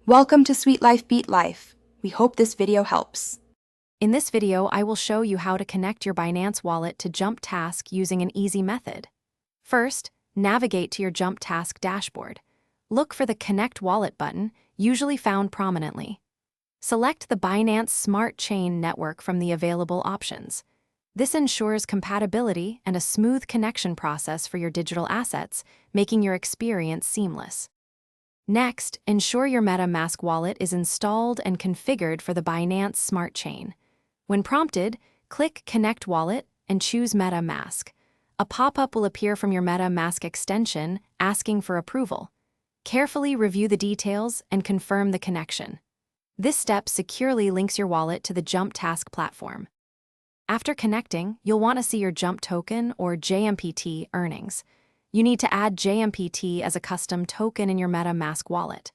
Welcome to Sweet Life Beat Life. We hope this video helps. In this video, I will show you how to connect your Binance wallet to JumpTask using an easy method. First, navigate to your JumpTask dashboard. Look for the Connect Wallet button, usually found prominently. Select the Binance Smart Chain network from the available options. This ensures compatibility and a smooth connection process for your digital assets, making your experience seamless. Next, ensure your MetaMask wallet is installed and configured for the Binance Smart Chain. When prompted, click Connect Wallet and choose MetaMask. A pop-up will appear from your MetaMask extension asking for approval. Carefully review the details and confirm the connection. This step securely links your wallet to the JumpTask platform. After connecting, you'll want to see your Jump token or JMPT earnings. You need to add JMPT as a custom token in your MetaMask wallet.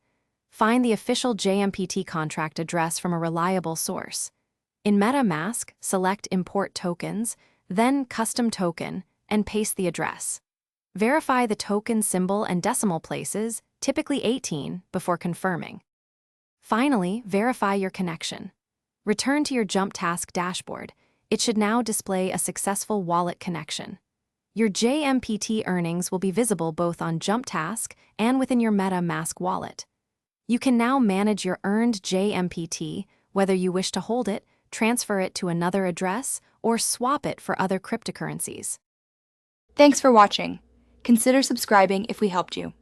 Find the official JMPT contract address from a reliable source. In MetaMask, select Import Tokens, then Custom Token, and paste the address. Verify the token symbol and decimal places, typically 18, before confirming. Finally, verify your connection. Return to your JumpTask dashboard. It should now display a successful wallet connection. Your JMPT earnings will be visible both on JumpTask and within your MetaMask wallet. You can now manage your earned JMPT, whether you wish to hold it, transfer it to another address, or swap it for other cryptocurrencies. Thanks for watching. Consider subscribing if we helped you.